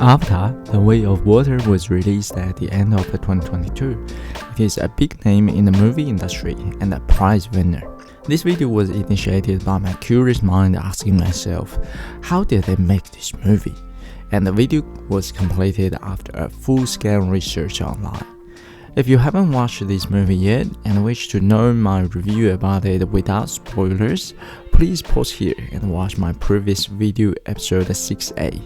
Avatar: The Way of Water was released at the end of 2022. It is a big name in the movie industry and a prize winner. This video was initiated by my curious mind asking myself, how did they make this movie? And the video was completed after a full-scale research online. If you haven't watched this movie yet and wish to know my review about it without spoilers, please pause here and watch my previous video episode 6A.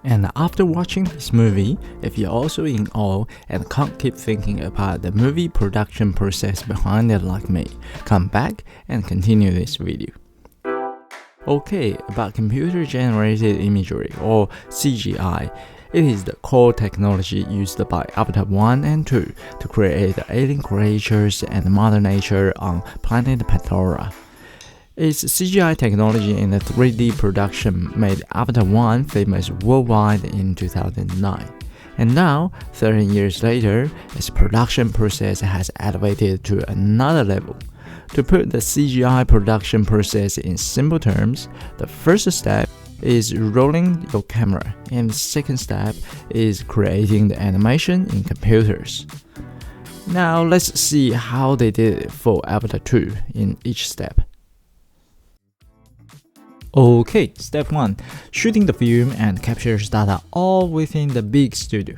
And after watching this movie, if you're also in awe and can't keep thinking about the movie production process behind it like me, come back and continue this video. Okay, about computer-generated imagery or CGI. It is the core technology used by Avatar 1 and 2 to create the alien creatures and Mother Nature on planet Pandora. Its CGI technology in the 3D production made Avatar 1 famous worldwide in 2009. And now, 13 years later, its production process has elevated to another level. To put the CGI production process in simple terms, the first step is rolling your camera, and the second step is creating the animation in computers. Now let's see how they did it for Avatar 2 in each step. Okay, step 1. Shooting the film and captures data all within the big studio.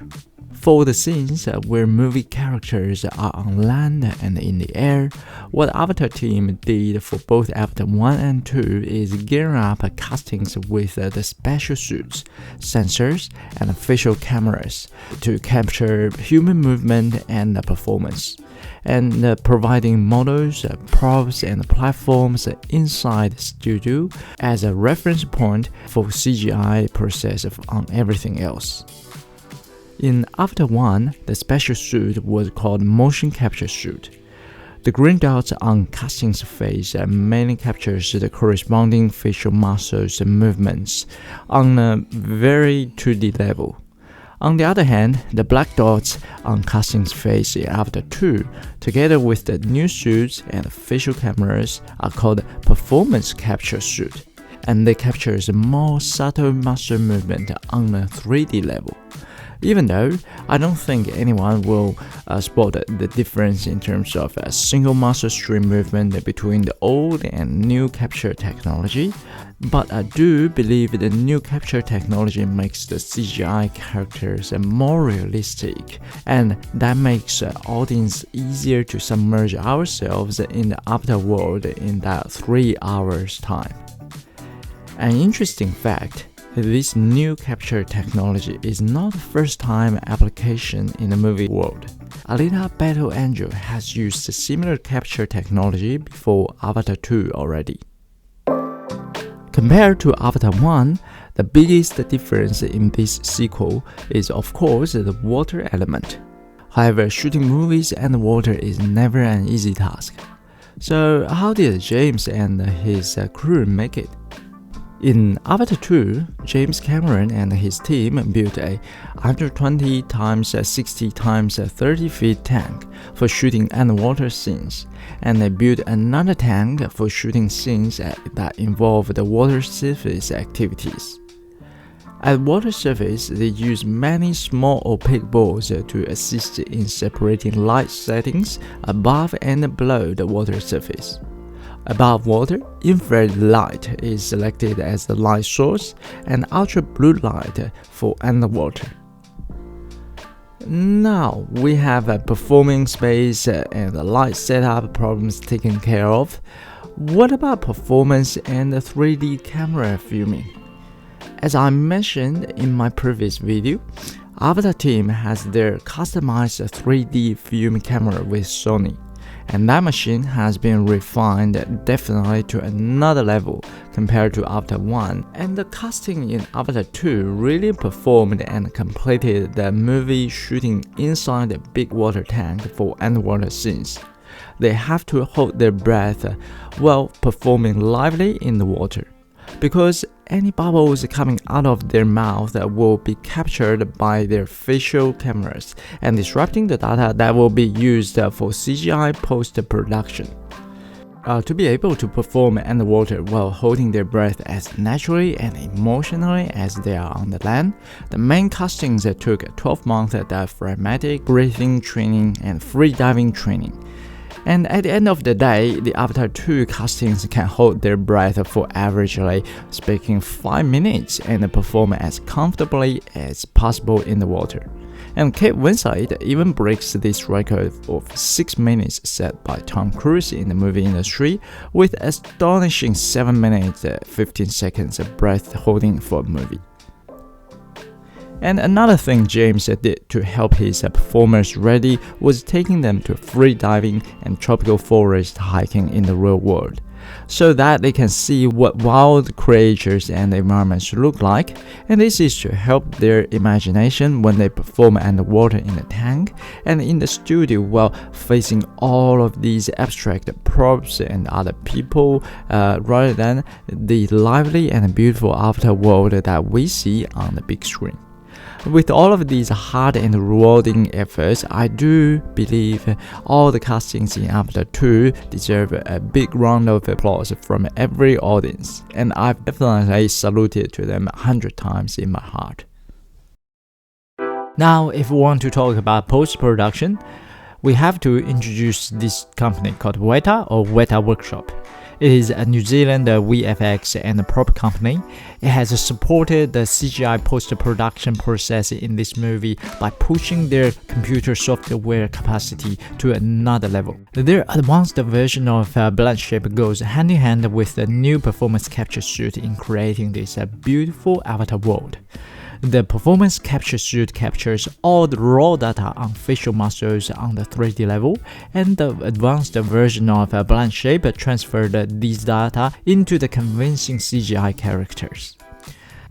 For the scenes where movie characters are on land and in the air, what Avatar team did for both Avatar 1 and 2 is gear up castings with the special suits, sensors, and facial cameras to capture human movement and performance, and providing models, props, and platforms inside the studio as a reference point for CGI process on everything else. In Avatar 1, the special suit was called motion capture suit. The green dots on casting's face mainly captures the corresponding facial muscles and movements on a very 2D level. On the other hand, the black dots on casting's face in Avatar 2, together with the new suits and facial cameras, are called performance capture suit, and they capture more subtle muscle movement on a 3D level. Even though I don't think anyone will spot the difference in terms of a single muscle stream movement between the old and new capture technology, but I do believe the new capture technology makes the CGI characters more realistic, and that makes the audience easier to submerge ourselves in the Avatar world in that 3 hours time. An interesting fact, this new capture technology is not the first time application in the movie world. Alita Battle Angel has used similar capture technology before Avatar 2 already. Compared to Avatar 1, the biggest difference in this sequel is of course the water element. However, shooting movies and water is never an easy task. So how did James and his crew make it? In Avatar 2, James Cameron and his team built a 120 x 60 x 30 feet tank for shooting underwater scenes, and they built another tank for shooting scenes that involve the water surface activities. At water surface, they use many small opaque balls to assist in separating light settings above and below the water surface. Above water, infrared light is selected as the light source, and ultra-blue light for underwater. Now we have a performing space and the light setup problems taken care of. What about performance and the 3D camera filming? As I mentioned in my previous video, Avatar team has their customized 3D film camera with Sony. And that machine has been refined definitely to another level compared to Avatar 1, and the casting in Avatar 2 really performed and completed the movie shooting inside the big water tank for underwater scenes. They have to hold their breath while performing lively in the water, because any bubbles coming out of their mouth will be captured by their facial cameras and disrupting the data that will be used for CGI post-production. to be able to perform underwater while holding their breath as naturally and emotionally as they are on the land. The main castings took 12 months of diaphragmatic breathing training and free diving training. And at the end of the day, the Avatar 2 castings can hold their breath for averagely speaking 5 minutes and perform as comfortably as possible in the water. And Kate Winslet even breaks this record of 6 minutes set by Tom Cruise in the movie industry with astonishing 7 minutes 15 seconds of breath holding for a movie. And another thing James did to help his performers ready was taking them to free diving and tropical forest hiking in the real world, so that they can see what wild creatures and environments look like, and this is to help their imagination when they perform underwater in a tank and in the studio while facing all of these abstract props and other people rather than the lively and beautiful outer world that we see on the big screen. With all of these hard and rewarding efforts, I do believe all the castings in Avatar 2 deserve a big round of applause from every audience, and I've definitely saluted to them 100 times in my heart. Now, if we want to talk about post-production, we have to introduce this company called Weta or Weta Workshop. It is a New Zealand VFX and prop company. It has supported the CGI post-production process in this movie by pushing their computer software capacity to another level. Their advanced version of Blood Shape goes hand in hand with the new performance capture suit in creating this beautiful avatar world. The performance capture suit captures all the raw data on facial muscles on the 3D level, and the advanced version of Blind Shape transferred these data into the convincing CGI characters.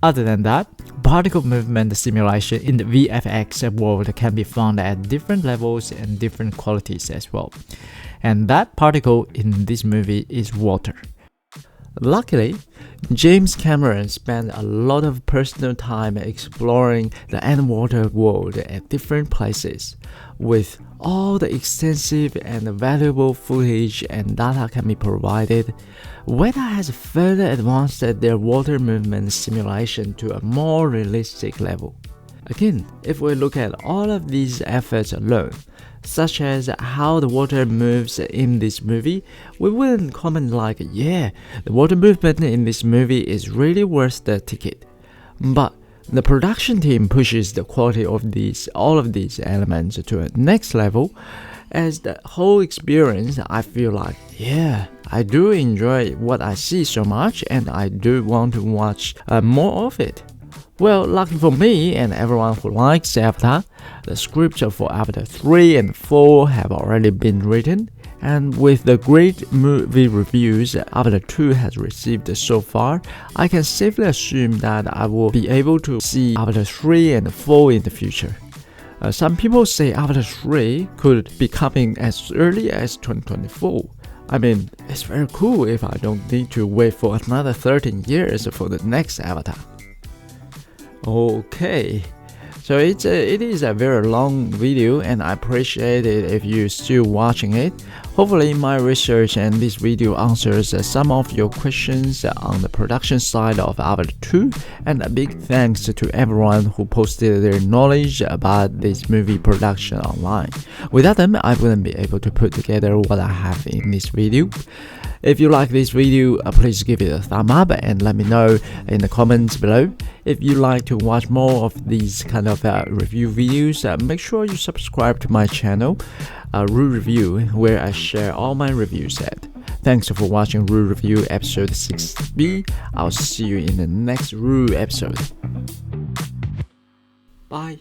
Other than that, particle movement simulation in the VFX world can be found at different levels and different qualities as well. And that particle in this movie is water. Luckily, James Cameron spent a lot of personal time exploring the underwater world at different places. With all the extensive and valuable footage and data can be provided, Weta has further advanced their water movement simulation to a more realistic level. Again, if we look at all of these efforts alone, such as how the water moves in this movie, we wouldn't comment like, yeah, the water movement in this movie is really worth the ticket. But the production team pushes the quality of all of these elements to a next level. As the whole experience, I feel like, yeah, I do enjoy what I see so much, and I do want to watch more of it. Well, lucky for me and everyone who likes Avatar, the scripts for Avatar 3 and 4 have already been written, and with the great movie reviews Avatar 2 has received so far, I can safely assume that I will be able to see Avatar 3 and 4 in the future. Some people say Avatar 3 could be coming as early as 2024. I mean, it's very cool if I don't need to wait for another 13 years for the next Avatar. Okay, so it is a very long video, and I appreciate it if you're still watching it. Hopefully my research and this video answers some of your questions on the production side of Avatar 2, and a big thanks to everyone who posted their knowledge about this movie production online. Without them, I wouldn't be able to put together what I have in this video. If you like this video, please give it a thumb up and let me know in the comments below. If you like to watch more of these kind of review videos, make sure you subscribe to my channel, ROO Review, where I share all my reviews at. Thanks for watching ROO Review episode 6B. I'll see you in the next ROO episode. Bye.